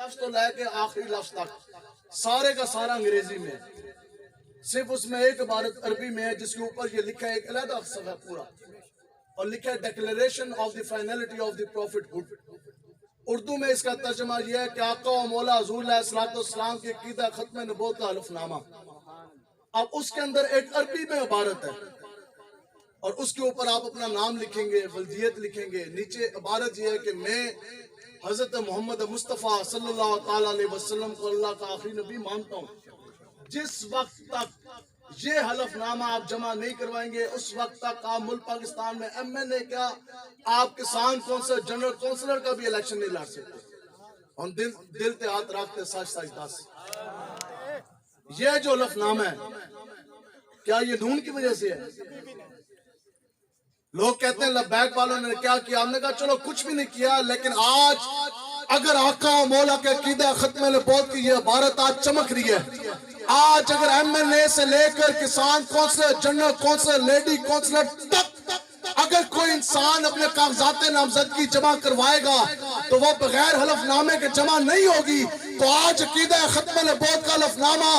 لفظ تو لے کے آخری لفظ تک سارے کا سارا انگریزی میں ہے، صرف اس میں ایک عبارت عربی میں ہے جس کے اوپر یہ لکھا ہے ایک علیحدہ صفحہ پورا، اور لکھا ہے declaration of the finality of the prophethood. Urdu میں اس کا ترجمہ یہ ہے کہ آقا و مولا حضور علیہ الصلوۃ والسلام کے عقیدہ ختم نبوت کا حلف نامہ۔ اب اس کے اندر ایک عربی میں عبارت ہے اور اس کے اوپر آپ اپنا نام لکھیں گے، ولدیت لکھیں گے، نیچے عبارت یہ ہے کہ میں حضرت محمد مصطفیٰ صلی اللہ تعالیٰ علیہ وسلم کو اللہ کا آخری نبی مانتا ہوں۔ جس وقت تک یہ حلف نامہ آپ جمع نہیں کروائیں گے اس وقت تک آپ ملک پاکستان میں ایم این اے کیا، آپ کسان کونسل جنرل کونسلر کا بھی الیکشن نہیں لڑ سکتے۔ ہم دل تے ہاتھ رکھتے سچ سچ دس، یہ جو حلف نامہ ہے کیا یہ نون کی وجہ سے ہے؟ لوگ کہتے ہیں لبیک والوں نے کیا کیا، ہم نے کہا چلو کچھ بھی نہیں کیا، لیکن آج اگر آقا و مولا کے عقیدہ ختم نبوت کی یہ عبارت آج چمک رہی ہے، آج اگر ایم این اے سے لے کر کسان councillor general councillor lady councillor تک اگر کوئی انسان اپنے کاغذات نامزدگی جمع کروائے گا تو وہ بغیر حلف نامے کے جمع نہیں ہوگی۔ تو آج عقیدہ ختم نبوت کا حلف نامہ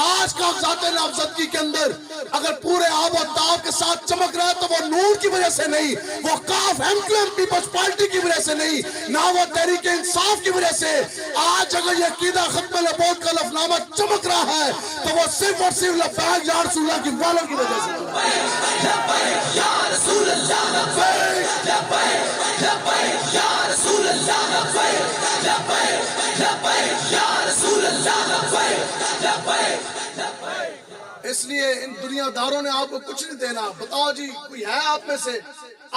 آج کاغذات نامزدگی کے اندر اگر پورے آب و تاب کے ساتھ چمک رہا ہے تو وہ نور کی وجہ سے نہیں، وہ کاف M Q M peoples party کی وجہ سے نہیں، نہ وہ تحریک انصاف کی وجہ سے۔ آج اگر یہ عقیدہ ختم نبوت کا حلف نامہ چمک رہا ہے تو وہ صرف اور صرف لبیک یا رسول اللہ کی والوں کی وجہ سے۔ لبیک یا رسول اللہ، لبیک لبیک یا رسول اللہ، لبیک لبیک یا رسول اللہ، لبیک لبیک۔ اس لیے ان دنیا داروں نے آپ کو کچھ نہیں دینا۔ بتاؤ جی کوئی ہے آپ میں سے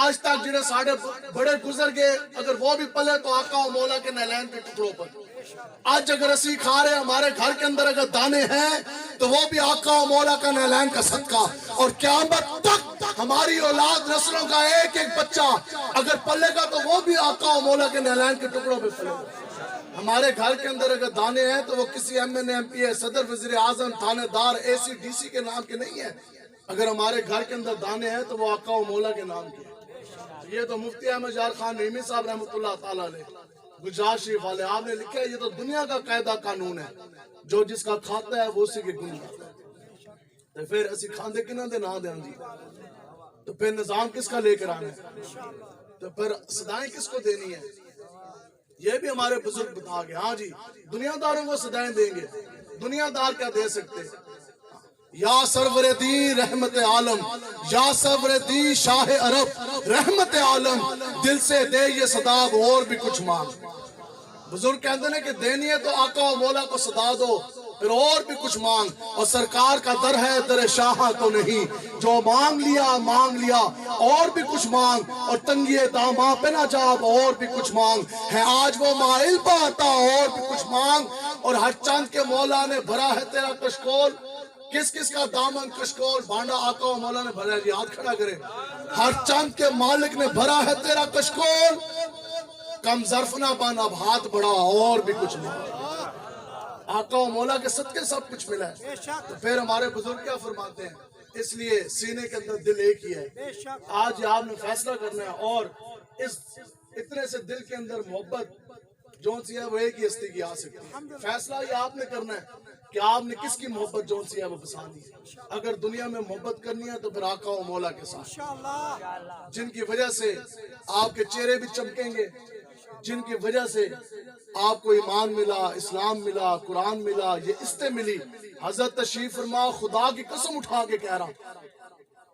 آج تک جنہیں ساڑھے بڑے گزر گئے اگر وہ بھی پلے تو آقا و مولا کے نعلین کے ٹکڑوں پر؟ آج اگر اسی کھا رہے ہمارے گھر کے اندر اگر دانے ہیں تو وہ بھی آقا و مولا کا نعلین کا صدقہ، اور قیامت تک ہماری اولاد نسلوں کا ایک ایک بچہ اگر پلے گا تو وہ بھی آقا و مولا کے نعلین کے ٹکڑوں پہ پلے گا۔ ہمارے گھر کے اندر اگر دانے ہیں تو وہ کسی M N A M P A صدر وزیر اعظم تھانے دار اے سی ڈی سی کے نام کے نہیں ہیں، اگر ہمارے گھر کے اندر دانے ہیں تو وہ آقا و مولا کے نام کے ہیں۔ یہ تو مفتی احمد یار خان نعیمی صاحب رحمۃ اللہ تعالیٰ علیہ گجرات شریف والے آپ نے لکھا ہے، یہ تو دنیا کا قاعدہ قانون ہے، جو جس کا کھاتا ہے وہ اسی کے گن کرتا ہے۔ تو پھر اسی کھاندے کنہ دے نہ دیں جی، تو پھر نظام کس کا لے کر آنا ہے؟ تو پھر صدائیں کس کو دینی ہے؟ یہ بھی ہمارے بزرگ بتا گئے۔ ہاں جی دنیا داروں کو صدائیں دیں گے، دنیا دار کیا دے سکتے؟ یا سرور دی رحمت عالم، یا سرور دی شاہ عرب رحمت عالم، دل سے دے یہ صدا اور بھی کچھ مانگ۔ بزرگ کہتے ہیں کہ دینی ہے تو آقا و مولا کو صدا دو، پھر اور بھی کچھ مانگ، اور سرکار کا در ہے در شاہ تو نہیں، جو مانگ لیا اور بھی کچھ مانگ، اور تنگی داماں پہ نہ جاب اور بھی کچھ مانگ، ہے آج وہ مائل پاتا اور بھی کچھ مانگ، اور ہر چند کے مولا نے بھرا ہے تیرا کشکول۔ کس کس کا دامن کشکول؟ بانڈا آقا و مولا نے بھرا ہے، یاد کھڑا کرے، ہر چند کے مالک نے بھرا ہے تیرا کشکول، کم ظرف نہ بن اب ہاتھ بڑھا اور بھی کچھ مانگ۔ آقا و مولا کے صدقے سب کچھ ملا ہے۔ تو پھر ہمارے بزرگ کیا فرماتے ہیں؟ اس لیے سینے کے اندر دل ایک ہی ہے۔ آج آپ نے فیصلہ کرنا ہے، اور اس اتنے سے دل کے اندر محبت جون سی ہے وہ ایک ہی ہستی کی آ سکتی ہے۔ فیصلہ یہ آپ نے کرنا ہے کہ آپ نے کس کی محبت جون سی ہے وہ بسانی ہے۔ اگر دنیا میں محبت کرنی ہے تو پھر آقا و مولا کے ساتھ، جن کی وجہ سے آپ کے چہرے بھی چمکیں گے، جن کی وجہ سے آپ کو ایمان ملا، اسلام ملا، قرآن ملا، یہ استے ملی۔ حضرت تشریف فرما، خدا کی قسم اٹھا کے کہہ رہا ہوں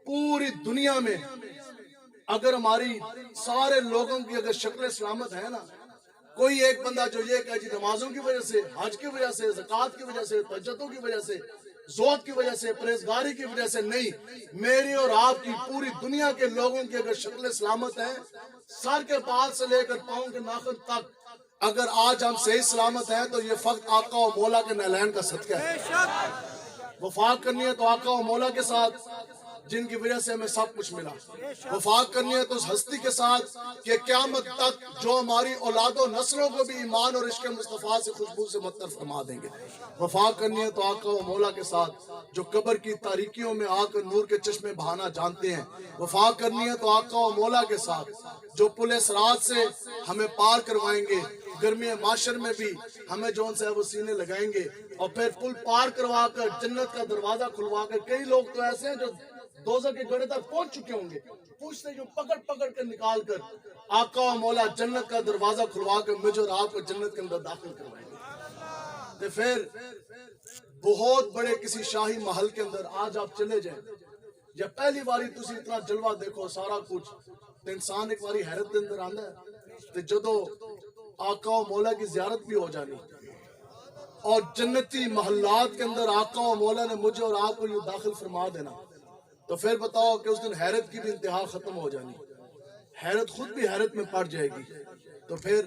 پوری دنیا میں اگر ہماری سارے لوگوں کی اگر شکل سلامت ہے نا، کوئی ایک بندہ جو یہ کہے جی نمازوں کی وجہ سے، حج کی وجہ سے، زکوٰۃ کی وجہ سے، تہجدوں کی وجہ سے، زہد کی وجہ سے، پرہیزگاری کی وجہ سے نہیں، میری اور آپ کی پوری دنیا کے لوگوں کی اگر شکل سلامت ہے، سر کے بال سے لے کر پاؤں کے ناخن تک اگر آج ہم صحیح سلامت ہیں تو یہ فقط آقا و مولا کے نعلین کا صدقہ ہے۔ وفاق کرنی ہے تو آقا و مولا کے ساتھ، جن کی وجہ سے ہمیں سب کچھ ملا. وفا کرنی ہے تو اس ہستی کے ساتھ کہ قیامت تک جو ہماری اولاد و نسلوں کو بھی ایمان اور عشق مصطفیٰ سے خوشبو سے مطر فرما دیں گے. وفا کرنی ہے تو آقا و مولا کے ساتھ جو قبر کی تاریکیوں میں آ کر نور کے چشمے بہانا جانتے ہیں. وفا کرنی ہے تو آقا و مولا کے ساتھ جو پل صراط سے ہمیں پار کروائیں گے, گرمی معاشر میں بھی ہمیں جون سے وہ سینے لگائیں گے, اور پھر پل پار کروا کر جنت کا دروازہ کھلوا کر. کئی لوگ تو ایسے ہیں جو دوزخ کے گڑھے تک پہنچ چکے ہوں گے, پوچھتے جو پکڑ پکڑ کر نکال کر آقا و مولا جنت کا دروازہ کھلوا کر مجھے اور آپ کو جنت کے اندر داخل کروائیں گے. تو پھر بہت بڑے کسی شاہی محل کے اندر آج آپ چلے جائیں, یا پہلی باری تسی اتنا جلوہ دیکھو سارا کچھ, تو انسان ایک باری حیرت کے اندر آندا ہے. تو جدو آقا و مولا کی زیارت بھی ہو جانی اور جنتی محلات کے اندر آقا و مولا نے مجھے اور آپ کو یہ داخل فرما دینا, تو پھر بتاؤ کہ اس دن حیرت کی بھی انتہا ختم ہو جانی, حیرت خود بھی حیرت میں پڑ جائے گی. تو پھر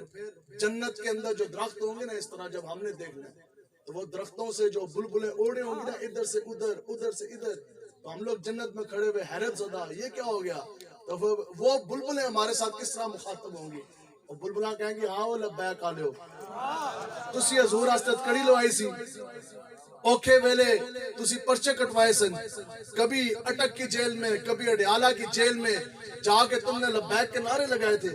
جنت کے اندر جو درخت ہوں گے نا, اس طرح جب ہم نے دیکھنا تو وہ درختوں سے جو بلبلیں اوڑے ہوں گی نا, ادھر سے ادھر ادھر سے ادھر, تو ہم لوگ جنت میں کھڑے ہوئے حیرت زدہ یہ کیا ہو گیا. تو وہ بلبلیں ہمارے ساتھ کس طرح مخاطب ہوں گی, اور بلبلاں کہیں گی ہاں وہ لبیک آلے ہو, تسی حضور آستت کڑی لوائی سی, اوکھے ویلے تسی پرچے کٹوائے سن, کبھی اٹک کی جیل میں, کبھی اڈیالہ کی جیل میں جا کے تم نے لبیک کے نعرے لگائے تھے,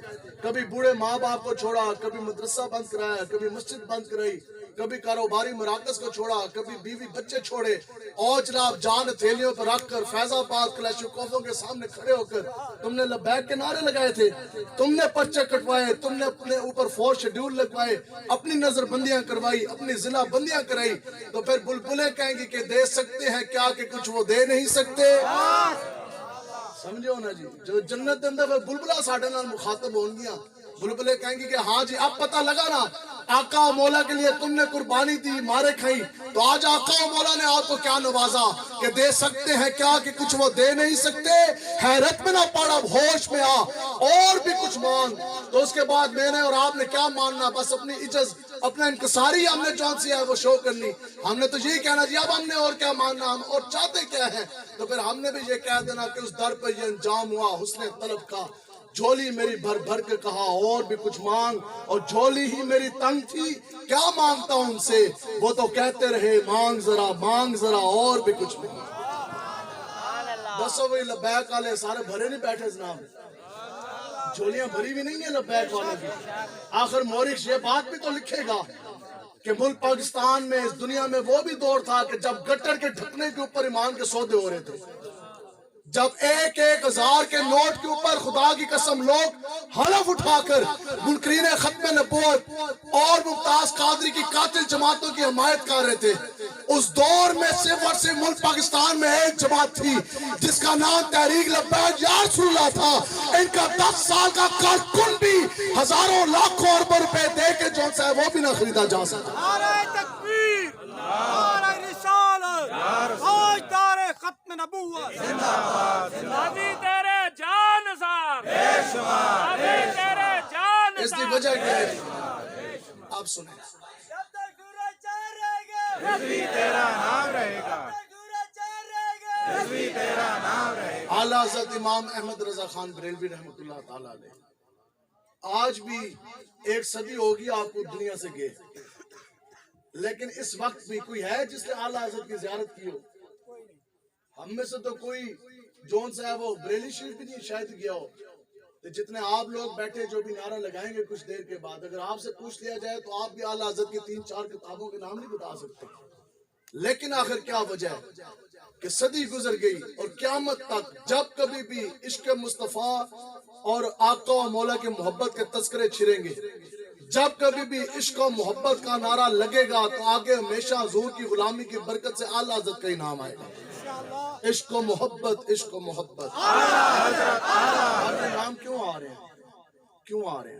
کبھی بوڑھے ماں باپ کو چھوڑا, کبھی مدرسہ بند کرایا, کبھی مسجد بند کرائی, کبھی کاروباری مراکز کو چھوڑا, کبھی بیوی بچے چھوڑے, اور جناب جان تھیلیوں پر رکھ کر فیض آباد کلاشنکوفوں کے سامنے کھڑے ہو کر تم نے لبیک کے نعرے لگائے تھے, تم نے پرچے کٹوائے, تم نے اپنے اوپر 4 شیڈول لگوائے, اپنی نظر بندیاں کروائی, اپنی ضلع بندیاں کرائی. تو پھر بلبلیں کہیں گی کہ دے سکتے ہیں کیا کہ کچھ وہ دے نہیں سکتے. سمجھو نا جی, جو جنت اندر بلبلہ ساڑھے نال مخاطب ہوں گیاں, بلبلیں کہیں گی کہ ہاں جی اب پتہ لگا نا آقا و مولا کے لیے تم نے قربانی دی, مارے کھائی, تو آج آقا و مولا نے آپ کو کیا نوازا کہ دے سکتے ہیں کیا کہ کچھ وہ دے نہیں سکتے. حیرت میں نہ پڑ, اب ہوش میں آ اور بھی کچھ مانگ. تو اس کے بعد میں نے اور آپ نے کیا ماننا, بس اپنی عجز اپنا انکساری ہم نے جون سی ہے وہ شو کرنی. ہم نے تو یہی کہنا جی اب ہم نے اور کیا ماننا, ہم اور چاہتے کیا ہیں. تو پھر ہم نے بھی یہ کہہ دینا کہ اس در پر یہ انجام ہوا حسن طلب کا, جھولی میری بھر بھر کے کہا اور بھی کچھ مانگ, اور جھولی ہی میری تنگ تھی کیا مانگتا ہوں ان سے, وہ تو کہتے رہے مانگ ذرا اور بھی کچھ نہیں. بس وہی لبیک والے سارے بھرے نہیں بیٹھے جناب, جھولیاں بھری بھی نہیں ہیں لبیک والوں کی. آخر مورخ یہ بات بھی تو لکھے گا کہ ملک پاکستان میں اس دنیا میں وہ بھی دور تھا کہ جب گٹر کے ڈھکنے کے اوپر ایمان کے سودے ہو رہے تھے, جب 1,000 کے نوٹ کے اوپر خدا کی قسم لوگ حلف اٹھا کر منکرین ختم نبوت اور ممتاز قادری کی قاتل جماعتوں کی حمایت کر رہے تھے. اس دور میں صرف اور صرف ملک پاکستان میں ایک جماعت تھی جس کا نام تحریک لبیک یا رسول اللہ تھا. ان کا 10 سال کا کارکن بھی ہزاروں لاکھوں اربوں روپے دے کے جو ہے وہ بھی نہ خریدا جا سکتا. نعرہ تکبیر, نعرہ رسالت, تاجدار ختم نبوت, ابھی تیرے جان نثار, ابھی تیرے جان اس کی نثار. وجہ کیا ہے آپ سنیں, جب تک سورج چاند رہے گا, رضوی تیرا نام رہے گا, جب تک سورج چاند رہے گا, رضوی تیرا نام رہے گا. اعلیٰ حضرت امام احمد رضا خان بریلوی رحمۃ اللہ تعالیٰ علیہ آج بھی 1 صدی ہوگی آپ کو دنیا سے گئے, لیکن اس وقت بھی کوئی ہے جس نے اعلیٰ حضرت کی زیارت کی ہو؟ ہم میں سے تو کوئی جون سے ہے وہ بریلی شریف بھی نہیں شاید گیا ہو. تو جتنے آپ لوگ بیٹھے جو بھی نعرہ لگائیں گے کچھ دیر کے بعد, اگر آپ سے پوچھ لیا جائے تو آپ بھی اعلیٰ حضرت کی 3-4 کتابوں کے نام نہیں بتا سکتے. لیکن آخر کیا وجہ ہے کہ صدی گزر گئی اور قیامت تک جب کبھی بھی عشق مصطفیٰ اور آقا و مولا کے محبت کے تذکرے چھریں گے, جب کبھی بھی عشق و محبت کا نعرہ لگے گا تو آگے ہمیشہ حضور کی غلامی کی برکت سے اعلیٰ حضرت کا ہی نام آئے گا. عشق و محبت, عشق و محبت. آپ کے نام کیوں آ رہے ہیں, کیوں آ رہے ہیں؟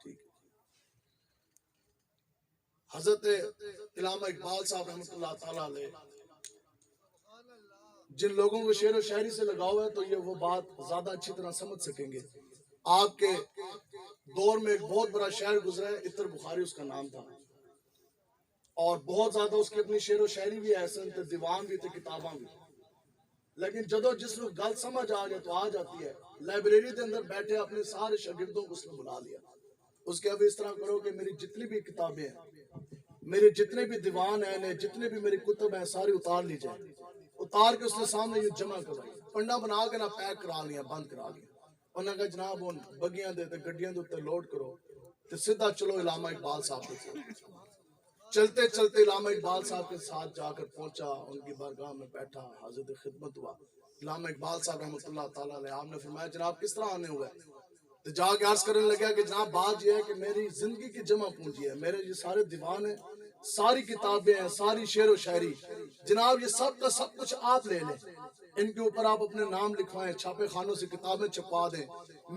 ٹھیک, حضرت علامہ اقبال صاحب رحمۃ اللہ تعالیٰ علیہ جن لوگوں کو شعر و شاعری سے لگاؤ ہے تو یہ وہ بات زیادہ اچھی طرح سمجھ سکیں گے. آپ کے دور میں ایک بہت بڑا شاعر گزرا ہے, عطر بخاری اس کا نام تھا, اور بہت زیادہ اس کی اپنی شعر و شاعری بھی ہے, دیوان بھی تھے, کتاباں بھی. لیکن جدو جس وقت گل سمجھ آ گئے تو آ جاتی ہے. لائبریری کے اندر بیٹھے اپنے سارے شاگردوں کو اس نے بلا لیا. اس کے اب اس طرح کرو کہ میری جتنی بھی کتابیں ہیں, میرے جتنے بھی دیوان ہیں, جتنے بھی میری کتب ہیں, ساری اتار لی جائے. اتار کے اس نے سامنے یہ جمع کروائی, پنڈا بنا کے نہ پیک کرا لیا, بند کرا لیا. انہوں نے کہا جناب ان بگیاں دے گڈیاں دے اوپر لوڈ کرو تو سیدھا چلو علامہ اقبال صاحب کے ساتھ. چلتے چلتے علامہ اقبال صاحب کے ساتھ جا کر پہنچا, ان کی بارگاہ میں بیٹھا, حاضر خدمت ہوا. علامہ اقبال صاحب رحمۃ اللہ تعالیٰ علیہ, آپ نے فرمایا جناب کس طرح آنے ہوئے؟ تو جا کے عرض کرنے لگا کہ جناب بات یہ ہے کہ میری زندگی کی جمع پونجی ہے, میرے یہ سارے دیوان ہیں, ساری کتابیں ہیں, ساری شعر و شاعری, جناب یہ سب کا سب کچھ آپ لے لیں, ان کے اوپر آپ اپنے نام لکھوائیں, چھاپے خانوں سے کتابیں چھپا دیں,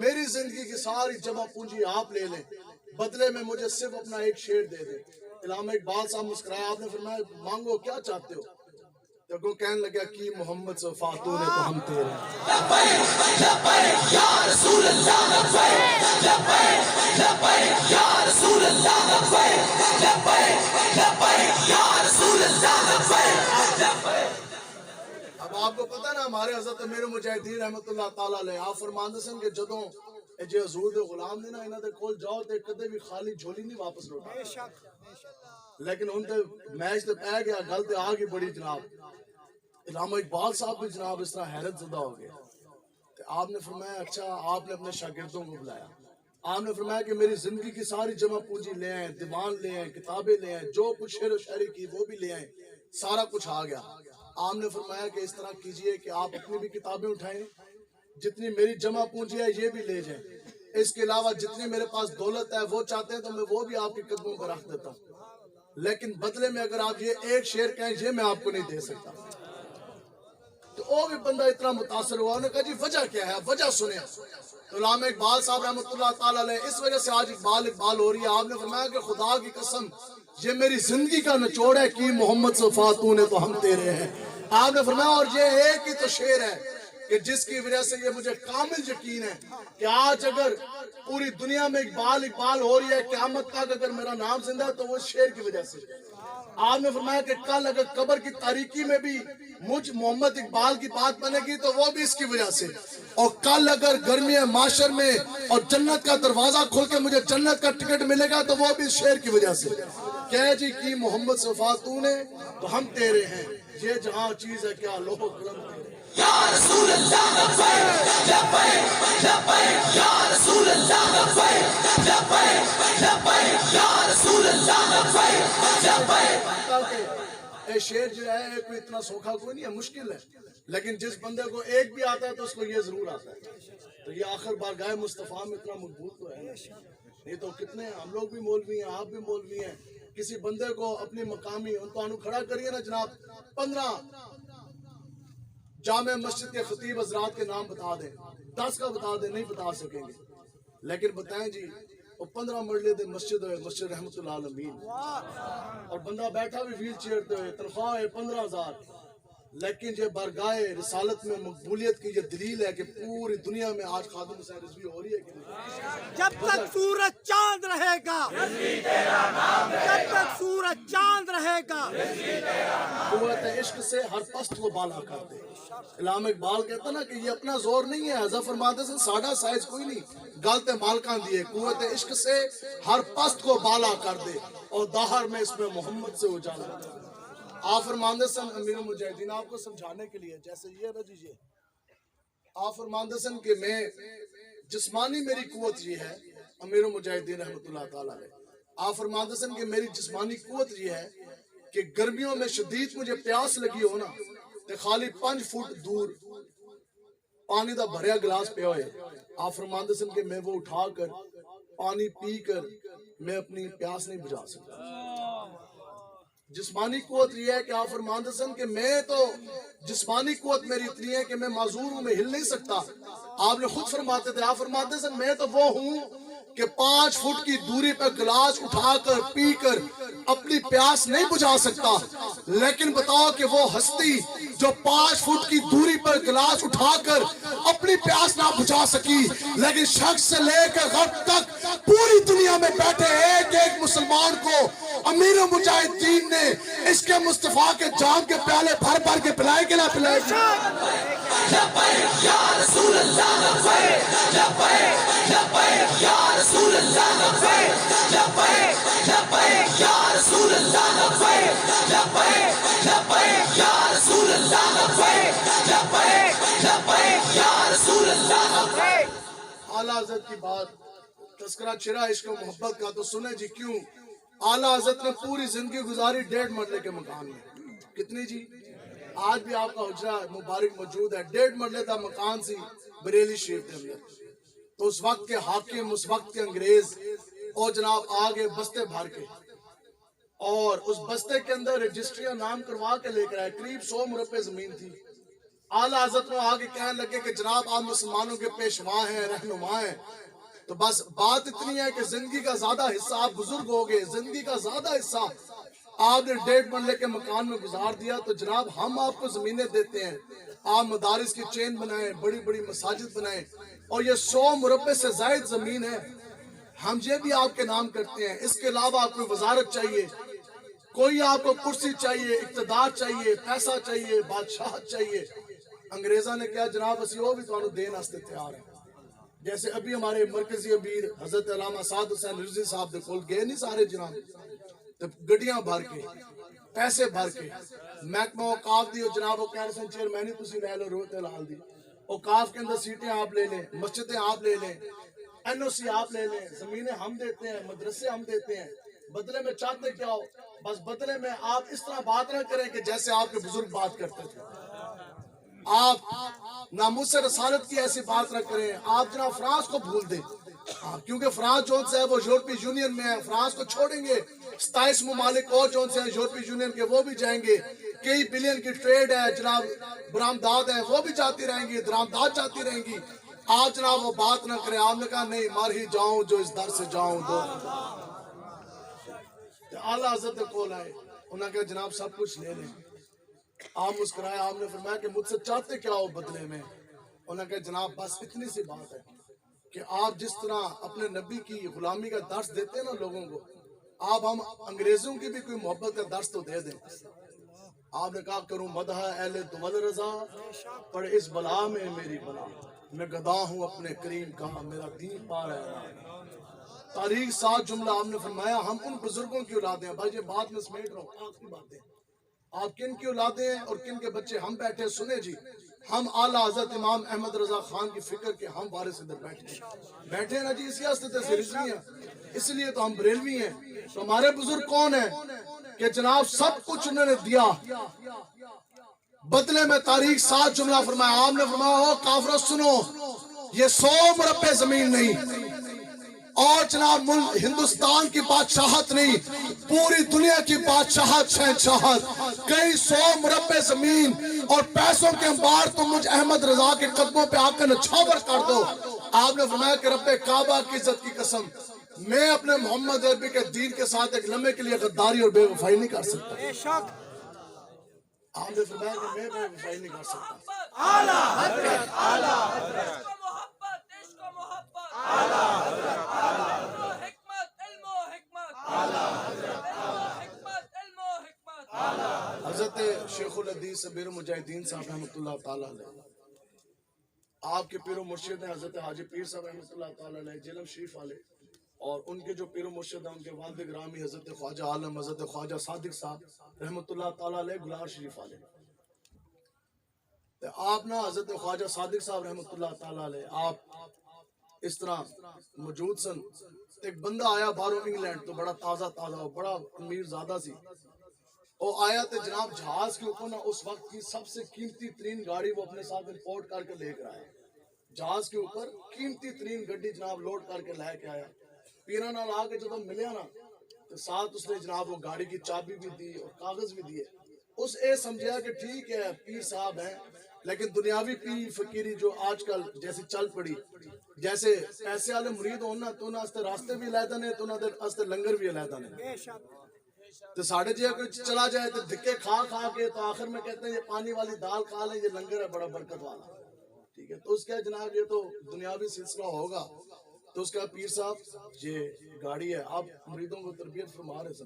میری زندگی کی ساری جمع پونجی آپ لے لیں, بدلے میں مجھے صرف اپنا ایک شعر دے دیں. علامہ اقبال صاحب مسکرایا, آپ نے فرمایا مانگو کیا چاہتے ہو؟ تو کہنے لگا کہ محمد سے وفاتوں نے تو ہم تیرے. لبیک لبیک یا رسول اللہ, لبیک لبیک لبیک یا رسول اللہ, لبیک لبیک لبیک یا رسول اللہ, لبیک لبیک. اب آپ کو پتہ نا ہمارے حضرت امیر مجاہدین رحمت اللہ تعالیٰ علیہ, آپ فرماندے سن کہ جدوں جی حضور دے غلام نے نا انہاں دے کول جاؤ تے کدے بھی خالی جھولی نہیں واپس لوٹا, لیکن ان تے میچ تے پہ گیا, گل تے آ گئی بڑی جناب. علامہ اقبال صاحب بھی جناب اس طرح حیرت زدہ ہو گئے. آپ نے فرمایا اچھا, آپ نے اپنے شاگردوں کو بلایا, آپ نے فرمایا کہ میری زندگی کی ساری جمع پونجی لے آئیں, دیوان لے آئیں, کتابیں لے آئیں, جو کچھ شعر و شاعری کی وہ بھی لے آئیں, سارا کچھ آ گیا. آپ نے فرمایا کہ اس طرح کیجئے کہ آپ اپنی بھی کتابیں اٹھائیں, جتنی میری جمع پونجی ہے یہ بھی لے جائیں, اس کے علاوہ جتنی میرے پاس دولت ہے وہ چاہتے ہیں تو میں وہ بھی آپ کے قدموں پر رکھ دیتا ہوں, لیکن بدلے میں اگر آپ یہ ایک شعر کہیں یہ میں آپ کو نہیں دے سکتا. تو وہ بھی بندہ اتنا متاثر ہوا, انہوں نے کہا جی وجہ کیا ہے, وجہ سنیں. تو علامہ اقبال صاحب رحمۃ اللہ تعالیٰ علیہ, اس وجہ سے آج اقبال ہو رہی ہے. آپ نے فرمایا کہ خدا کی قسم یہ میری زندگی کا نچوڑ ہے کہ محمد سے وفاتوں نے تو ہم تیرے ہیں. آپ نے فرمایا اور یہ ایک ہی تو شعر ہے کہ جس کی وجہ سے یہ مجھے کامل یقین ہے کہ آج اگر پوری دنیا میں اقبال ہو رہی ہے, قیامت تک اگر میرا نام زندہ ہے تو وہ شعر کی وجہ سے. آپ نے فرمایا کہ کل اگر قبر کی تاریکی میں بھی مجھ محمد اقبال کی بات بنے گی تو وہ بھی اس کی وجہ سے, اور کل اگر گرمی معاشر میں اور جنت کا دروازہ کھول کے مجھے جنت کا ٹکٹ ملے گا تو وہ بھی اس شعر کی وجہ سے. کہے جی کی محمد سے وفاتوں نے تو ہم تیرے ہیں, یہ جہاں چیز ہے کیا لوہ قلم تیرے. یا رسول اللہ, لبیک لبیک لبیک یا رسول اللہ, لبیک لبیک لبیک یا رسول اللہ, لبیک لبیک. اے شعر جو ہے کوئی اتنا سوکھا کوئی نہیں ہے, مشکل ہے, لیکن جس بندے کو ایک بھی آتا ہے تو اس کو یہ ضرور آتا ہے. تو یہ آخر بارگاہ مصطفیٰ میں اتنا مقبول تو ہے, نہیں تو کتنے ہم لوگ بھی مولوی ہیں, آپ بھی مولوی ہیں. کسی بندے کو اپنی مقامی ان کو کھڑا کریے نا جناب, 15 جامع مسجد کے خطیب حضرات کے نام بتا دیں, 10 کا بتا دیں, نہیں بتا سکیں گے, لیکن بتائیں جی وہ 15 مرلے دے مسجد ہوئے, مسجد رحمت اللہ عالمین, اور بندہ بیٹھا بھی ویل چیئر تے ہوئے, تنخواہ ہے 15,000, لیکن یہ بارگاہ رسالت میں مقبولیت کی یہ دلیل ہے کہ پوری دنیا میں آج خادم حسین رضوی ہو رہی ہے کہ نہیں. جب تک سورج چاند رہے گا, جب تک سورج چاند رہے گا, قوت عشق سے ہر پست کو بالا کر دے. علامہ اقبال کہتا نا کہ یہ اپنا زور نہیں ہے, حضرت فرماتے ہیں ساڑھا سائز کوئی نہیں, گالتے مالکان دیے, قوت عشق سے ہر پست کو بالا کر دے, اور دہر میں اس میں محمد سے اجالا کر دے. آپ فرماندے سن امیر المجاہدین, آپ کو سمجھانے کے لیے جیسے یہ نا جی, یہ آپ فرماندے سن کہ میں جسمانی میری قوت یہ ہے, امیر المجاہدین رحمت اللہ تعالیٰ علیہ, آپ فرماندے سن کہ میری جسمانی قوت یہ ہے کہ گرمیوں میں شدید مجھے پیاس لگی ہو نا, تو خالی 5 فٹ دور پانی دا بھریا گلاس پہ ہوئے, آپ فرماندے سن کہ میں وہ اٹھا کر پانی پی کر میں اپنی پیاس نہیں بجھا سکتا. جسمانی قوت یہ ہے کہ آپ فرماندے سن کہ میں تو جسمانی قوت میری اتنی ہے کہ میں معذور ہوں, میں ہل نہیں سکتا. آپ نے خود فرماتے تھے, آپ فرماتے سن میں تو وہ ہوں کہ 5 فٹ کی دوری پہ گلاس اٹھا کر پی کر اپنی پیاس نہیں بجھا سکتا, لیکن بتاؤ کہ وہ ہستی جو 5 فٹ کی دوری پر گلاس اٹھا کر اپنی پیاس نہ بجھا سکی, لیکن شخص سے لے کر غرب تک پوری دنیا میں بیٹھے ایک ایک مسلمان کو امیر پیر مجاہدین نے اس کے مصطفیٰ کے جام کے پیالے بھر بھر کے پلائے کہ نہ پلائے؟ لبیک یا رسول اللہ لبیک لبیک لبیک یا رسول اللہ لبیک لبیک لبیک یا رسول اللہ لبیک لبیک لبیک یا رسول اللہ لبیک لبیک لبیک یا رسول اللہ لبیک. اعلیٰ حضرت کی بات تذکرہ چھڑا عشق و محبت کا تو سنیں جی کیوں اعلیٰ حضرت نے پوری زندگی گزاری 1.5 مرلے کے مکان میں. کتنی جی؟ آج بھی آپ کا حجرہ مبارک موجود ہے. 1.5 مرلے کا مکان سی بریلی شریف کے اندر. تو اس وقت کے حاکم اس وقت کے انگریز اور جناب آگے بستے بھر کے اور اس بستے کے اندر رجسٹریاں نام کروا کے لے کر آئے. قریب 100 مربع زمین تھی. اعلیٰ حضرت کو آگے کہنے لگے کہ جناب آپ مسلمانوں کے پیشوا ہیں رہنما ہیں تو بس بات اتنی ہے کہ زندگی کا زیادہ حصہ آپ بزرگ ہو گئے زندگی کا زیادہ حصہ آپ نے 1.5 مرلے کے مکان میں گزار دیا تو جناب ہم آپ کو زمینیں دیتے ہیں آپ مدارس کی چین بنائیں بڑی بڑی مساجد بنائیں اور یہ 100 مربع سے زائد زمین ہے ہم یہ بھی آپ کے نام کرتے ہیں. اس کے علاوہ آپ کو وزارت چاہیے کوئی آپ کو کرسی چاہیے اقتدار چاہیے پیسہ چاہیے بادشاہت چاہیے. انگریزاں نے کیا جناب اسی وہ بھی تو دین واسطے تیار ہیں. جیسے ابھی ہمارے مرکزی امیر حضرت علامہ سعد حسین رضوی صاحب دے کول گئے نہیں سارے جناب تو گڈیاں بھر کے پیسے بھر کے محکمہ اوقاف دی جناب وہ کہہ رہے ہیں چیئرمینی تسی لے لو روح لال دی اوقاف کے اندر سیٹیں آپ لے لیں مسجدیں آپ لے لیں این او سی آپ لے لیں زمینیں ہم دیتے ہیں مدرسے ہم دیتے ہیں بدلے میں چاہتے کیا ہو بس بدلے میں آپ اس طرح بات نہ کریں کہ جیسے آپ کے بزرگ بات کرتے تھے. آپ ناموس رسالت کی ایسی بات نہ کریں. آپ جناب فرانس کو بھول دیں کیونکہ فرانس جون سے ہے وہ یورپی یونین میں ہے فرانس کو چھوڑیں گے 27 ممالک اور جون سے ہیں یورپی یونین کے وہ بھی جائیں گے. کئی بلین کی ٹریڈ ہے جناب برآمدات ہیں وہ بھی جاتی رہیں گی درآمدات جاتی رہیں گی. آپ جناب وہ بات نہ کریں. آپ نے کہا نہیں مر ہی جاؤں جو اس در سے جاؤں دو. اعلیٰ حضرت کول آئے انہوں نے کہا جناب سب کچھ لے لیں. آپ مسکرائے آپ نے فرمایا کہ مجھ سے چاہتے کیا ہو بدلے میں. انہوں نے کہا جناب بس اتنی سی بات ہے کہ آپ جس طرح اپنے نبی کی غلامی کا درس دیتے ہیں نا لوگوں کو آپ ہم انگریزوں کی بھی کوئی محبت کا درس تو دے دیں. آپ نے کہا کروں مدح اہل دول رضا پر اس بلا میں میری بلا میں گدا ہوں اپنے کریم کا میرا دین پار ہے. تاریخ 7 جملہ آپ نے فرمایا ہم ان بزرگوں کی اولادیں ہیں. بھائی یہ بات میں سمیٹ رہا ہوں آخری باتیں آپ کن کی اولادیں ہیں اور کن کے بچے ہم بیٹھے سنے جی ہم اعلیٰ حضرت امام احمد رضا خان کی فکر کے ہم وارث ادھر بیٹھے ہیں نا جی اسی واسطے سے رضوی ہیں اس لیے تو ہم بریلوی ہیں. تو ہمارے بزرگ کون ہیں کہ جناب سب کچھ انہوں نے دیا بدلے میں تاریخ 7 جملہ فرمایا. آپ نے فرمایا ہو کافرو سنو یہ 100 مربع زمین نہیں اور جناب ہندوستان کی بادشاہت نہیں پوری دنیا کی بادشاہت شہنشاہت کئی 100 مربع زمین اور پیسوں کے انبار تم مجھ احمد رضا کے قدموں پہ آ کر نچھاور کر دو. آپ نے فرمایا کہ رب کعبہ کی عزت کی قسم میں اپنے محمد عربی کے دین کے ساتھ ایک لمحے کے لیے غداری اور بے وفائی نہیں کر سکتا. آپ نے فرمایا کہ میں بے وفائی نہیں کر سکتا. اعلیٰ حضرت اعلیٰ عشق و محبت عشق و محبت اعلیٰ حضرت حکمت علم و حکمت اعلیٰ حضرت حکمت علم و حکمت. حضرت شیخ الحدیث امیر المجاہدین صاحب رحمۃ اللہ تعالیٰ علیہ آپ کے پیر و مرشد ہیں حضرت حاجی پیر صاحب رحمۃ اللہ تعالیٰ علیہ جہلم شریف والے اور ان کے جو پیر و مرشد ہیں ان کے والد گرامی حضرت خواجہ عالم حضرت خواجہ صادق صاحب رحمۃ اللہ تعالیٰ علیہ گلار شریف والے. آپ نا حضرت خواجہ صادق صاحب رحمۃ اللہ تعالیٰ علیہ آپ اس طرح موجود سن ایک بندہ آیا باہروں انگلینڈ تو بڑا تازہ بڑا امیر زیادہ سی وہ آیا تو جناب جہاز کے اوپر نا اس وقت کی سب سے قیمتی ترین گاڑی وہ اپنے ساتھ امپورٹ کر کے لے کر آیا. جہاز کے اوپر قیمتی ترین گڈی جناب لوڈ کر کے لے کے آیا. پیرا نال آ کے جب ملیا نا تو ساتھ اس نے جناب وہ گاڑی کی چابی بھی دی اور کاغذ بھی دیے. اس اے سمجھا کہ ٹھیک ہے پیر صاحب ہیں لیکن دنیاوی پیر فقیری جو آج کل جیسی چل پڑی جیسے پیسے والے مرید ہونا تو انہاں واسطے راستے بھی علیحدہ نے تو انہاں واسطے لنگر بھی علیحدہ نے. تو ساڑھے جی اگر چلا جائے تو دھکے کھا کے تو آخر میں کہتے ہیں یہ پانی والی دال کھا لیں یہ لنگر ہے بڑا برکت والا. ٹھیک ہے تو اس کا جناب یہ تو دنیاوی سلسلہ ہوگا تو اس کا پیر صاحب یہ گاڑی ہے آپ مریدوں کو تربیت فرما رہے سن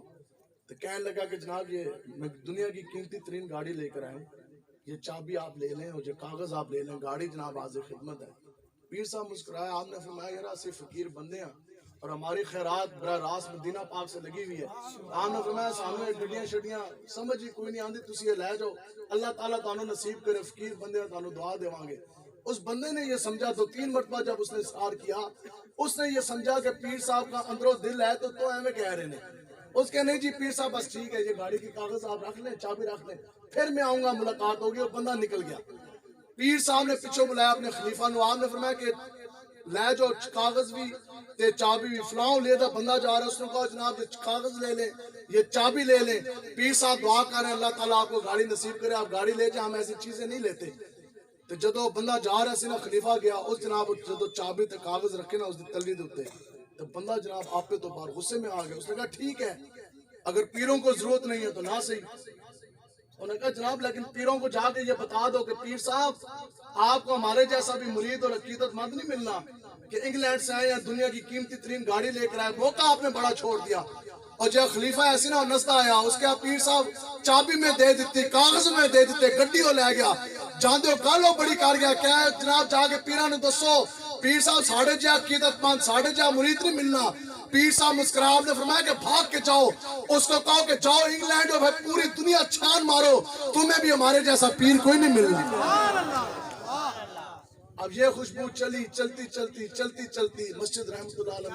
تو کہنے لگا کہ جناب یہ میں دنیا کی قیمتی ترین گاڑی لے کر آیا ہوں، یہ چابی آپ لے لیں اور یہ کاغذ آپ لے لیں، گاڑی جناب حاضر خدمت ہے۔ پیر صاحب مسکرایا، آپ نے فرمایا یار ایسے فقیر بندے ہیں اور ہماری خیرات براہ راست مدینہ پاک سے لگی ہوئی ہے، آپ نے فرمایا سامنے گڈیاں شڈیاں سمجھ ہی کوئی نہیں آندی، تسی یہ لے جاؤ، اللہ تعالیٰ تانوں نصیب کرے، فقیر بندے ہیں تانوں دعا دیوان گے۔ اس بندے نے یہ سمجھا، 2-3 مرتبہ جب اس نے اصرار کیا، اس نے یہ سمجھا کہ پیر صاحب کا اندروں دل ہے تو ایویں کہہ رہے ہیں۔ اس کے نہیں جی پیر صاحب بس ٹھیک ہے، یہ گاڑی کی کاغذ آپ رکھ لیں، چابی رکھ لیں، پھر میں آؤں گا، ملاقات ہوگی۔ اور بندہ نکل گیا۔ پیر صاحب نے پیچھے بلایا اپنے خلیفہ نو، آپ نے فرمایا کہ لے جو کاغذ بھی تے چابی بھی، فلاں لے دا بندہ جا رہا ہے، اس نے کہا جناب یہ کاغذ لے لیں، یہ چابی لے لیں۔ پیر صاحب دعا کر رہے ہیں اللہ تعالیٰ آپ کو گاڑی نصیب کرے، آپ گاڑی لے جائیں، ہم ایسی چیزیں نہیں لیتے۔ تو جدو بندہ جا رہا سی نا، خلیفہ گیا، اس جناب جدو چابی تے کاغذ رکھے نا اس دی تلی دے اوتے، تو بندہ جناب آپ پہ تو بار غصے میں آ گیا۔ اس نے کہا ٹھیک ہے، اگر پیروں کو ضرورت نہیں ہے تو نہ صحیح۔ انہوں نے کہا جناب لیکن پیروں کو جا کے یہ بتا دو کہ پیر صاحب آپ کو ہمارے جیسا بھی مرید اور عقیدت مند نہیں ملنا کہ انگلینڈ سے آئے یا دنیا کی قیمتی ترین گاڑی لے کر آئے، موقع آپ نے بڑا چھوڑ دیا۔ اور جو خلیفہ ایسی نہ نستا آیا، اس کے پیر صاحب چابی میں دے دیتی، کاغذ میں دے دیتے، گڈی ہو لے گیا، جاندے ہو کالو بڑی کر گیا۔ کیا ہے جناب جا کے پیران نے دسو پیر صاحب ساڑھے جا عقیدت مند، ساڑھے جا مرید نہیں ملنا۔ پیر صاحب مسکرا، آپ نے فرمایا کہ بھاگ کے جاؤ، اس کو کہو کہ جاؤ انگلینڈ اور پوری دنیا چھان مارو، تمہیں بھی ہمارے جیسا پیر کوئی نہیں ملنا۔ اب یہ خوشبو چلی چلتی چلتی چلتی چلتی مسجد رحمت اللہ علیہ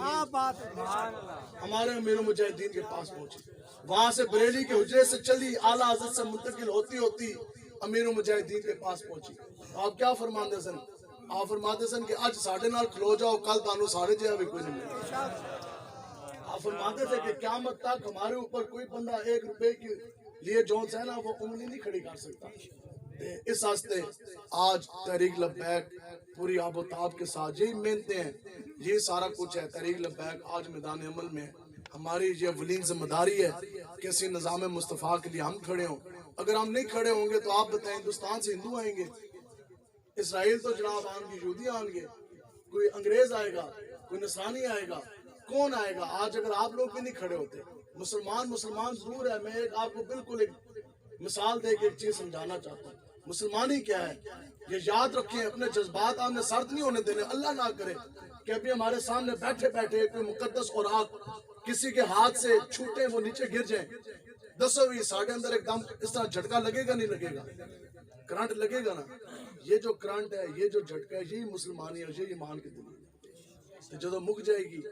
ہمارے امیر المجاہدین کے پاس پہنچی، وہاں سے بریلی کے حجرے سے چلی اعلیٰ حضرت سے منتقل ہوتی ہوتی امیر المجاہدین کے پاس پہنچی۔ آپ کیا فرماندے سن؟ آپ فرماتے سن کہ آج ساڑھے نال کھلو جاؤ، کل تانوں ساڑھے جہاں بھی کوئی نہیں ملے۔ آپ فرماتے تھے کہ قیامت تک ہمارے اوپر کوئی بندہ 1 روپے کے لیے جو ہے نا وہ انگلی نہیں کھڑی کر سکتا۔ اس واسطے آج تحریک لبیک پوری آب و تاب کے ساتھ یہی محنتیں ہیں، یہ سارا کچھ ہے۔ تحریک لبیک آج میدان عمل میں ہماری یہ ولین ذمہ داری ہے کہ اسی نظام مصطفیٰ کے لیے ہم کھڑے ہوں۔ اگر ہم نہیں کھڑے ہوں گے تو آپ بتائیں ہندوستان سے ہندو آئیں گے، اسرائیل تو جناب آن گے، یہودی آن گے، کوئی انگریز آئے گا، کوئی نصرانی آئے گا، کون آئے گا؟ آج اگر آپ لوگ بھی نہیں کھڑے ہوتے، مسلمان ضرور ہے۔ میں ایک آپ کو بالکل ایک مثال دے کے ایک چیز سمجھانا چاہتا ہوں۔ مسلمانی کیا ہے یہ یاد رکھیں، اپنے جذبات آپ نے سرد نہیں ہونے دینے۔ اللہ نہ کرے کہ ابھی ہمارے سامنے بیٹھے بیٹھے کوئی مقدس اوراق کسی کے ہاتھ سے چھوٹے وہ نیچے گر جائیں، دسو بھی ساڑھے اندر ایک دم اس طرح جھٹکا لگے گا نہیں لگے گا؟ کرنٹ لگے گا نا۔ یہ جو کرنٹ ہے، یہ جو جھٹکا ہے، یہی مسلمانی ہے، یہی ایمان کی دلیل ہے۔ جب مک جائے گی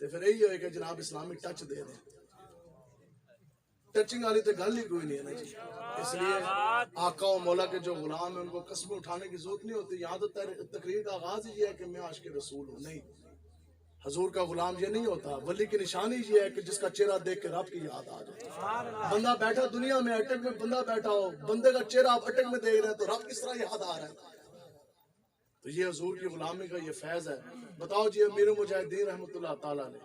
تو پھر یہی ہوئے کہ جناب اسلامی ٹچ دے دیں، ٹچنگ والی تو گل ہی کوئی نہیں ہے نا جی۔ اس لیے آقا و مولا کے جو غلام ہیں ان کو قسمیں اٹھانے کی ضرورت نہیں ہوتی۔ یہاں تو تقریر کا آغاز ہی یہ ہے کہ میں عاشق رسول ہوں، نہیں، حضور کا غلام یہ نہیں ہوتا۔ ولی کی نشانی یہ ہے کہ جس کا چہرہ دیکھ کے رب کی یاد آ جائے۔ بندہ بیٹھا دنیا میں اٹک میں، بندہ بیٹھا ہو، بندے کا چہرہ آپ اٹک میں دیکھ رہے ہیں تو رب کس طرح یاد آ رہا ہے؟ تو یہ حضور کی غلامی کا یہ فیض ہے۔ بتاؤ جی امیر المجاہدین رحمت اللہ تعالیٰ نے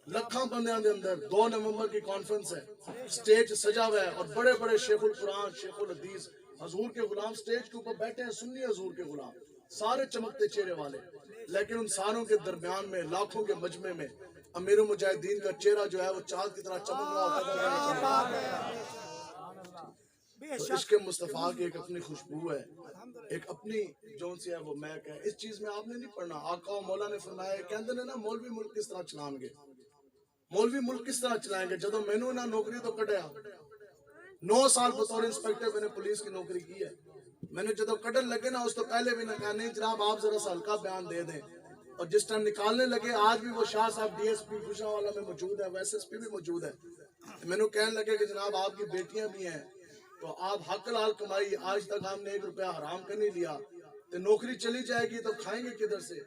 لکھاں بندیاں دے اندر 2 نومبر کی کانفرنس ہے، سٹیج سجا ہوا ہے اور بڑے بڑے شیخ القرآن، شیخ الحدیث، حضور کے غلام سٹیج کے اوپر بیٹھے ہیں، سنی حضور کے غلام، سارے چمکتے چہرے والے، لیکن ان ساروں کے درمیان میں لاکھوں کے مجمع میں امیر المجاہدین کا چہرہ جو ہے وہ چاند کی طرح چمک رہا ہوتا ہے۔ تو عشق مصطفیٰ کی ایک اپنی خوشبو ہے، ایک اپنی جون سی ہے وہ مہک ہے۔ اس چیز میں آپ نے نہیں پڑھنا۔ آقا و مولا نے فرمایا، کہندے نے نا مولوی ملک کس طرح چلائیں گے، مولوی ملک کس طرح چلائیں گے۔ جدو میں نے نوکری تو کٹیا، 9 سال بطور انسپیکٹر میں نے پولیس کی نوکری کی ہے۔ میں نے جدو کٹن لگے نا اس تو پہلے بھی نہ کہا نہیں جناب آپ ذرا سا ہلکا بیان دے دیں، اور جس ٹائم نکالنے لگے آج بھی وہ شاہ صاحب ڈی ایس پی گوشاوالا میں موجود ہے، ایس ایس پی بھی موجود ہے۔ میں نے کہنے لگے کہ جناب آپ کی بیٹیاں بھی ہیں تو آپ حق حلال کمائی، آج تک ہم نے 1 روپیہ حرام کا نہیں لیا، تو نوکری چلی جائے گی تو کھائیں گے کدھر سے،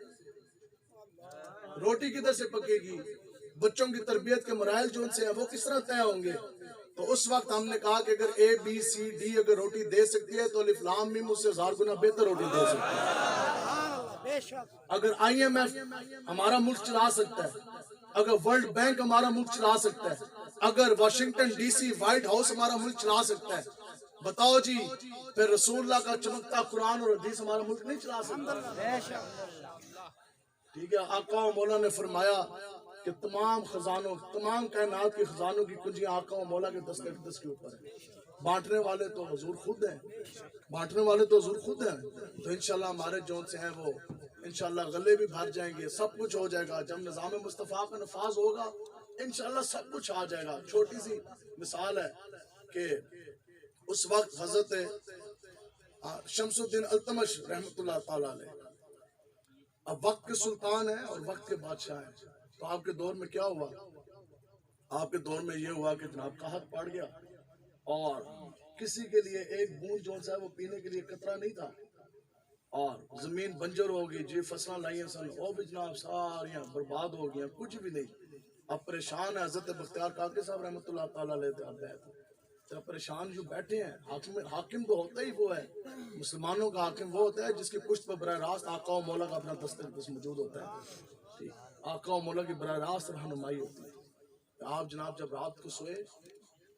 روٹی کدھر سے پکے گی، بچوں کی تربیت کے مراحل جو ان سے ہیں وہ کس طرح طے ہوں گے؟ تو اس وقت ہم نے کہا کہ اگر اے بی سی ڈی اگر روٹی دے سکتی ہے تو الف لام میم اس سے 1000 گنا بہتر روٹی دے سکتی ہے۔ اگر آئی ایم ایف ہمارا ملک چلا سکتا ہے، اگر ورلڈ بینک ہمارا ملک چلا سکتا ہے، اگر Washington D C White House ہمارا ملک چلا سکتا ہے، بتاؤ جی پھر رسول اللہ کا چمکتا قرآن اور حدیث ہمارا ملک نہیں چلا سکتا؟ ٹھیک ہے، آقا و مولا نے فرمایا کہ تمام خزانوں، تمام کائنات کے خزانوں کی کنجیاں آقا و مولا کے دست اقدس کے اوپر ہیں۔ بانٹنے والے تو حضور خود ہیں، بانٹنے والے تو حضور خود ہیں۔ تو انشاءاللہ ہمارے جون سے ہیں وہ انشاءاللہ غلے بھی بھر جائیں گے، سب کچھ ہو جائے گا۔ جب نظام مصطفیٰ کا نفاذ ہوگا انشاءاللہ سب کچھ آ جائے گا۔ چھوٹی سی مثال ہے کہ اس وقت حضرت شمس الدین التمش رحمۃ اللہ تعالیٰ علیہ اب وقت کے سلطان ہیں اور وقت کے بادشاہ ہیں۔ تو آپ کے دور میں کیا ہوا؟ آپ کے دور میں یہ ہوا کہ جناب قحط پڑ گیا اور کسی کے لیے ایک بوند جو ہے وہ پینے کے لیے قطرہ نہیں تھا، اور زمین بنجر ہو گئی، جی فصلیں لائیں سن وہ بھی جناب ساریاں برباد ہو گئی، کچھ بھی نہیں۔ اب پریشان ہے حضرت بختیار کاکڑ صاحب رحمۃ اللہ تعالیٰ علیہ، تو پریشان جو بیٹھے ہیں۔ حاکم تو ہوتا ہی وہ ہے، مسلمانوں کا حاکم وہ ہوتا ہے جس کی پشت پر براہ راست آقا و مولا کا اپنا دست اقدس موجود ہوتا ہے، آقا و مولا کی براہ راست رہنمائی ہوتی ہے۔ آپ جناب جب رات کو سوئے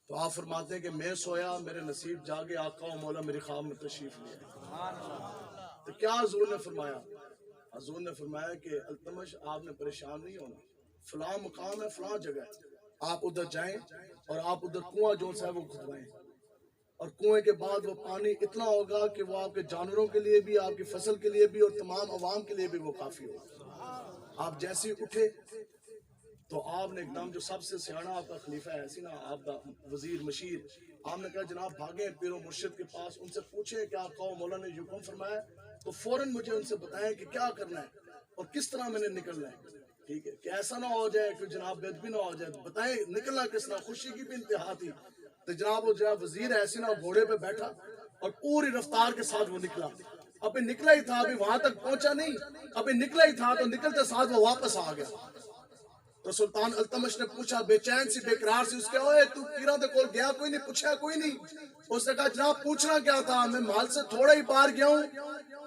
تو آپ فرماتے ہیں کہ میں سویا، میرے نصیب جاگے، آقا و مولا میری خواب میں تشریف لے آئے۔ تو کیا حضور نے فرمایا؟ حضور نے فرمایا کہ التمش آپ نے پریشان نہیں ہونا، فلاں مقام ہے، فلاں جگہ ہے، آپ ادھر جائیں اور آپ ادھر کنواں جو ہے وہ کھدوائیں، اور کنویں کے بعد وہ پانی اتنا ہوگا کہ وہ آپ کے جانوروں کے لیے بھی، آپ کی فصل کے لیے بھی اور تمام عوام کے لیے بھی وہ کافی ہوگا۔ آپ جیسے اٹھے تو آپ نے ایک دم جو سب سے سیاح آپ کا خلیفہ ہے ایسی نا آپ کا وزیر مشیر، آپ نے کہا جناب بھاگیں پیر و مرشد کے پاس، ان سے پوچھیں کہ آپ کا مولا نے حکم فرمایا تو فوراً مجھے ان سے بتائیں کہ کیا کرنا ہے اور کس طرح میں نے نکلنا ہے، ٹھیک ہے، کہ ایسا نہ ہو جائے کہ جناب بے ادبی نہ ہو جائے، بتائیں نکلنا کس طرح۔ خوشی کی بھی انتہا تھی، تو جناب وہ جناب وزیر ایسی نا گھوڑے پہ بیٹھا اور پوری رفتار کے ساتھ وہ نکلا، ابھی نکلا ہی تھا، ابھی وہاں تک پہنچا نہیں، ابھی نکلا ہی تھا تو نکلتے ساتھ وہ واپس آ گیا۔ تو سلطان التمش نے پوچھا بے چین سی بے قرار سی، اس کے اوئے تو پیروں دے کول گیا کوئی نہیں، پوچھا کوئی نہیں؟ اس نے کہا جناب پوچھنا کیا تھا، میں مال سے تھوڑا ہی پار گیا ہوں۔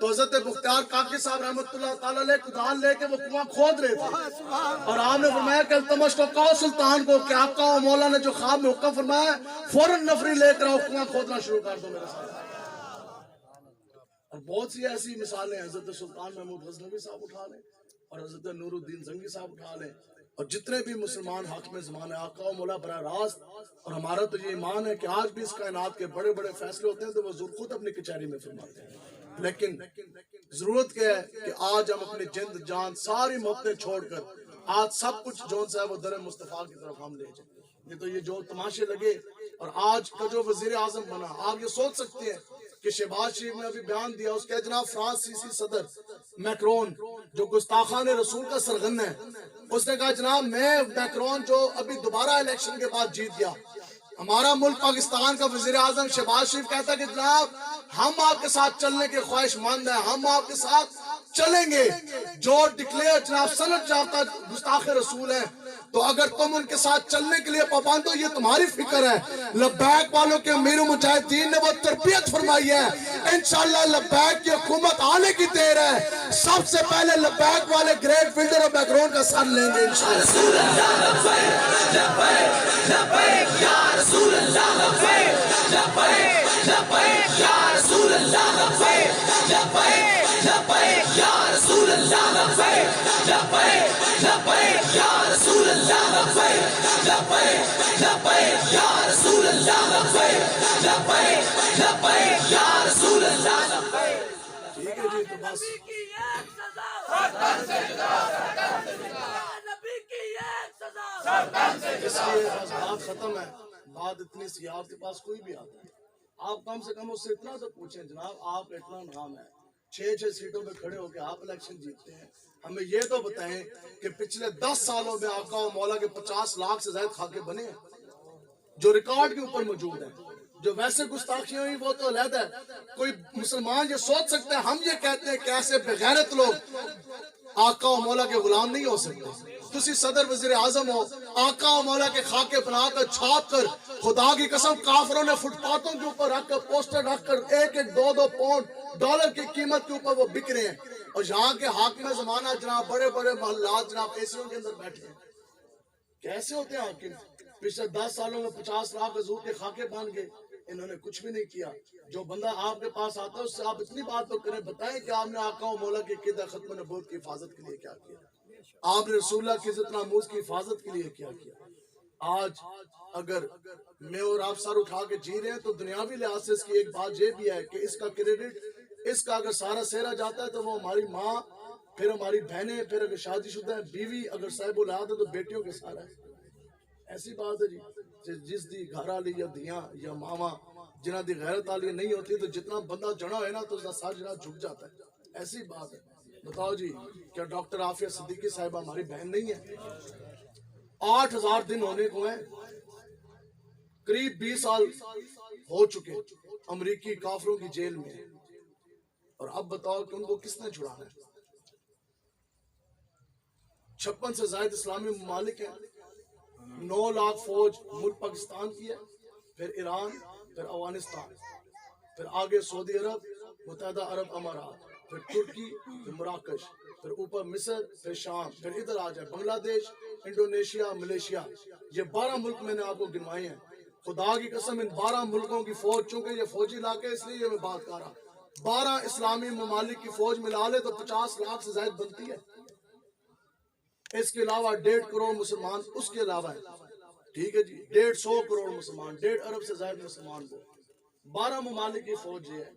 تو حضرت بختیار کاکڑ صاحب رحمۃ اللہ تعالیٰ علیہ کدال لے کے وہ کنواں کھود رہے تھے، اور آپ نے فرمایا کہ التمش کو کہو سلطان کو کہ آقا و مولا نے جو خواب میں حکم فرمایا فوراً نفری لے کر آؤ، کنواں کھودنا شروع کر دو میرے ساتھ۔ اور بہت سی ایسی مثالیں حضرت سلطان محمود غزنوی صاحب اٹھا لیں اور حضرت نور الدین زنگی صاحب اٹھا لیں، اور جتنے بھی مسلمان حاکم زمانے آقا و مولا براہ راست، اور ہمارا تو یہ ایمان ہے کہ آج بھی اس کائنات کے بڑے بڑے فیصلے ہوتے ہیں تو وہ حضور خود اپنی کچہری میں فرماتے ہیں، لیکن ضرورت کیا ہے کہ آج ہم اپنی جند جان ساری محبتیں چھوڑ کر آج سب کچھ جون سا ہے وہ در مصطفیٰ کی طرف ہم لے جائیں۔ یہ تو یہ جو تماشے لگے اور آج کا جو وزیر اعظم بنا، آپ یہ سوچ سکتے ہیں کہ شہباز شریف نے ابھی بیان دیا، اس کے جناب فرانسیسی صدر میکرون جو گستاخان رسول کا سرغن ہے، اس نے کہا جناب میں میکرون جو ابھی دوبارہ الیکشن کے بعد جیت گیا، ہمارا ملک پاکستان کا وزیر اعظم شہباز شریف کہتا ہے کہ جناب ہم آپ کے ساتھ چلنے کے خواہش مند ہیں، ہم آپ کے ساتھ چلیں گے، جو ڈکلیئر جناب سند جاتا گستاخ رسول ہیں، تو اگر تم ان کے ساتھ چلنے کے لیے پابند ہو یہ تمہاری فکر ہے۔ لبیک والوں کے امیر و مجاہدین نے وہ تربیت فرمائی ہے، انشاءاللہ لبیک کی حکومت آنے کی دیر ہے، سب سے پہلے لبیک والے گریٹ فیلڈر اور بیک گراؤنڈ کا سر لیں گے انشاءاللہ۔ رسول اللہ لبیک لبیک لبیک یا رسول اللہ لبیک لبیک لبیک یا رسول اللہ لبیک لبیک لبیک یا رسول اللہ لبیک لبیک لبیک یا رسول اللہ لبیک لبیک لبیک یا رسول اللہ لبیک لبیک لبیک یا رسول اللہ لبیک۔ ٹھیک ہے جی، تو بس نبی کی ایک سزا، نبی کی ایک سزا، اس لیے بس بات ختم ہے، بات اتنی سی، آپ کے پاس کوئی بھی آتا ہے آپ کم سے کم اس سے اتنا تو پوچھیں جناب آپ اتنا نام ہے، 6 سیٹوں پہ کھڑے ہو کے آپ الیکشن جیتتے ہیں، ہمیں یہ تو بتائیں کہ پچھلے 10 سالوں میں آقا و مولا کے 50 لاکھ سے زائد خاکے بنے ہیں جو ریکارڈ کے اوپر موجود ہیں، جو ویسے گستاخیاں ہوئی وہ تو علیحدہ ہے۔ کوئی مسلمان یہ سوچ سکتا ہے ہم یہ کہتے ہیں کہ ایسے بغیرت لوگ آقا و مولا کے غلام نہیں ہو سکتے؟ تسی صدر وزیر اعظم ہو، آقا و مولا کے خاکے بنا کر چھاپ کر، خدا کی قسم کافروں نے فٹ پاتھوں کے اوپر رکھ کر پوسٹر رکھ کر 1-2 پاؤنڈ ڈالر کی قیمت کے اوپر وہ بک رہے ہیں، اور یہاں کے حاکم زمانہ جناب بڑے بڑے محلات جناب ایسیوں کے اندر بیٹھے ہیں۔ کیسے ہوتے ہیں حاکم؟ پچھلے 10 سالوں میں 50 لاکھ حضور کے خاکے بن گئے، انہوں نے کچھ بھی نہیں کیا۔ جو بندہ آپ کے پاس آتا ہے اس سے آپ اتنی بات تو کریں، بتائیں کہ آپ نے آقا و مولا کے عقیدہ ختم نبوت کی حفاظت کے لیے کیا کیا۔ آپ نے رسول اللہ کی عزت ناموز کی حفاظت کے لیے کیا کیا؟ آج اگر میں اور آپ سر اٹھا کے جی رہے ہیں تو دنیاوی لحاظ سے اس کی ایک بات یہ بھی ہے کہ اس کا کریڈٹ، اس کا اگر سارا سہرا جاتا ہے تو وہ ہماری ماں، پھر ہماری بہنیں، پھر اگر شادی شدہ ہے بیوی، اگر صاحب اولاد ہے تو بیٹیوں کے سارا ہے۔ ایسی بات ہے جی، جس دی گھر والی یا دیاں یا ماما جنہ دی غیرت والی نہیں ہوتی تو جتنا بندہ جڑا ہے نا تو اس کا سر جنہ جھک جاتا ہے۔ ایسی بات ہے۔ بتاؤ جی، کیا ڈاکٹر عافیہ صدیقی صاحبہ ہماری بہن نہیں ہے؟ 8000 دن ہونے کو ہیں، قریب 20 سال ہو چکے امریکی کافروں کی جیل میں، اور اب بتاؤ کہ ان کو کس نے چھڑانا ہے؟ 56 سے زائد اسلامی ممالک ہیں، 9 لاکھ فوج ملک پاکستان کی ہے، پھر ایران، پھر افغانستان، پھر آگے سعودی عرب، متحدہ عرب امارات، پھر ترکی، پھر مراکش، پھر اوپر مصر، پھر شام، پھر ادھر آ جائے بنگلہ دیش، انڈونیشیا، ملیشیا۔ یہ 12 ملک میں نے آپ کو گنوائے ہیں۔ خدا کی قسم ان 12 ملکوں کی فوج، چونکہ یہ فوجی علاقے اس لیے یہ میں بات کر رہا، 12 اسلامی ممالک کی فوج ملا لے تو 50 لاکھ سے زائد بنتی ہے۔ اس کے علاوہ 1.5 کروڑ مسلمان اس کے علاوہ ہے، ٹھیک ہے جی، 150 کروڑ مسلمان، 1.5 ارب سے زائد مسلمان کو 12 ممالک کی فوج یہ ہے،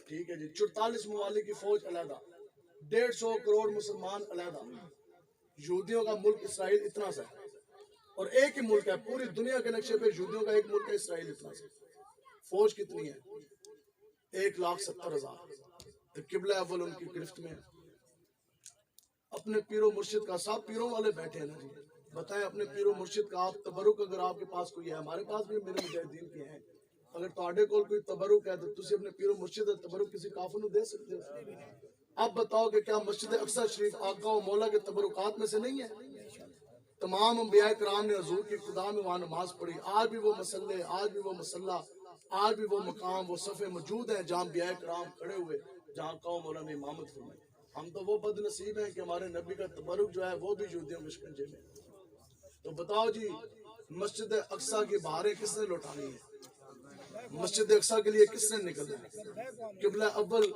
ٹھیک ہے جی، 44 ممالک کی فوج علیحدہ، 150 کروڑ مسلمان علیحدہ۔ یہودیوں کا ملک اسرائیل اتنا سا ہے، اور ایک ہی ملک ہے پوری دنیا کے نقشے پہ، یہودیوں کا ایک ملک ہے اسرائیل اتنا سا۔ فوج کتنی ہے؟ 1,70,000۔ تو قبلہ اول ان کی گرفت میں ہے۔ اپنے پیر و مرشد کا، سب پیروں والے بیٹھے ہیں نا جی، بتائیں اپنے پیر و مرشد کا آپ تبرک اگر آپ کے پاس کوئی ہے، ہمارے پاس بھی میرے مجاہدین کے ہیں، اگر تواڈے کول کوئی تبرک ہے تو تسی اپنے پیر و مرشد کا تبرک کسی کافر نو دے سکتے ہو؟ اب بتاؤ کہ کیا مسجد اقصی شریف آقا و مولا کے تبرکات میں سے نہیں ہے؟ تمام انبیاء کرام نے حضور کی ابتدا میں وہاں نماز پڑھی، آج بھی وہ مسلے، آج بھی وہ مسلح، آج بھی وہ مقام، وہ صفحے موجود ہیں جہاں انبیاء کرام کھڑے ہوئے، جہاں قوم مولا نے امامت فرمائی۔ ہم تو وہ بد نصیب ہیں کہ ہمارے نبی کا تبرک جو ہے وہ بھی یہودیوں کے شکنجے میں۔ تو بتاؤ جی، مسجد اقصی کی بہاریں کس نے لوٹانی ہے؟ مسجد اقصی کے لیے کس نے نکلنا ہے؟ قبلہ اول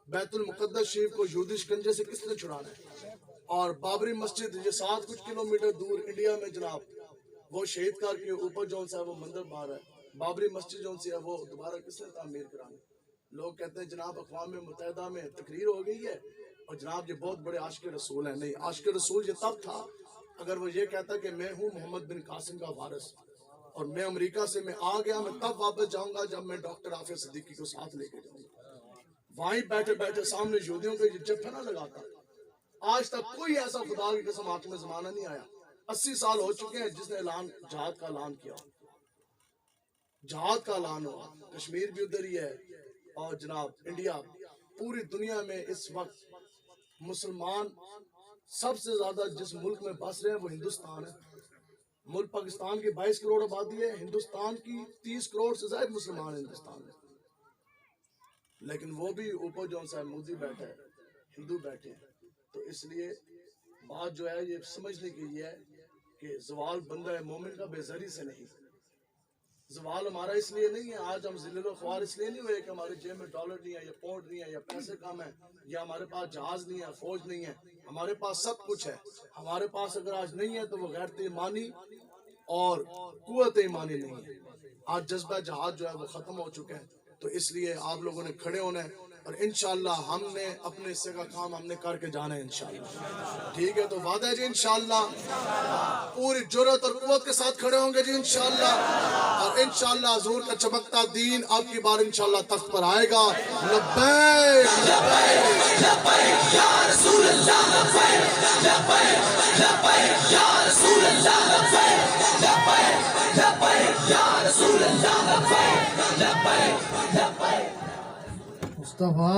بیت المقدس شریف کو یہودی شکنجے سے کس نے چھڑانا ہے؟ اور بابری مسجد یہ 7 کچھ کلومیٹر دور انڈیا میں جناب، وہ شہید کار کے اوپر جون سا ہے وہ مندر باہر ہے، بابری مسجد جون سی ہے وہ دوبارہ کس نے تعمیر کرانا؟ لوگ کہتے ہیں جناب اقوام متحدہ میں تقریر ہو گئی ہے اور جناب یہ بہت بڑے عاشق رسول ہیں۔ نہیں، عاشق رسول یہ تب تھا اگر وہ یہ کہتا کہ میں ہوں محمد بن قاسم کا وارث اور میں امریکہ سے میں آ گیا، میں تب واپس جاؤں گا جب میں ڈاکٹر عافیہ صدیقی کو ساتھ لے کے جاؤں گا۔ وہیں بیٹھے بیٹھے سامنے یہودیوں کے جبھے نہ لگاتا۔ آج تک کوئی ایسا خدا کی قسم حاکم زمانہ نہیں آیا، 80 سال ہو چکے ہیں جس نے جہاد کا اعلان کیا، جہاد کا اعلان ہوا، کشمیر بھی ادھر ہی ہے، اور جناب انڈیا، پوری دنیا میں اس وقت مسلمان سب سے زیادہ جس ملک میں بس رہے ہیں وہ ہندوستان ہے۔ ملک پاکستان کی 22 کروڑ آبادی ہے، ہندوستان کی 30 کروڑ سے زائد مسلمان ہیں ہندوستان میں، لیکن وہ بھی اوپر جو ہے مودی بیٹھے ہیں، ہندو بیٹھے ہیں۔ تو اس لیے بات جو ہے یہ سمجھنے کی یہ ہے کہ زوال بندہ مومن کا بے زری سے نہیں، زوال ہمارا اس لیے نہیں ہے، آج ہم ذلیل و خوار اس لیے نہیں ہوئے کہ ہمارے جیب میں ڈالر نہیں ہے یا پاؤنڈ نہیں ہے یا پیسے کم ہیں یا ہمارے پاس جہاز نہیں ہے، فوج نہیں ہے، ہمارے پاس سب کچھ ہے۔ ہمارے پاس اگر آج نہیں ہے تو وہ غیرت ایمانی اور قوت ایمانی نہیں ہے۔ آج جذبہ جہاد جو ہے وہ ختم ہو چکے ہیں، تو اس لیے آپ لوگوں نے کھڑے ہونا ہے اور انشاءاللہ ہم نے اپنے حصے کا کام ہم نے کر کے جانا ہے انشاءاللہ، ٹھیک ہے؟ تو وعدہ ہے جی انشاءاللہ پوری جرأت اور قوت کے ساتھ کھڑے ہوں گے جی انشاءاللہ، اور انشاءاللہ حضور کا چمکتا دین اب کی بار انشاءاللہ تخت پر آئے گا۔ لبیک لبیک لبیک یا رسول اللہ، لبیک لبیک لبیک یا رسول اللہ، لبیک لبیک لبیک یا رسول اللہ، لبیک لبیک لبیک مصطفیٰ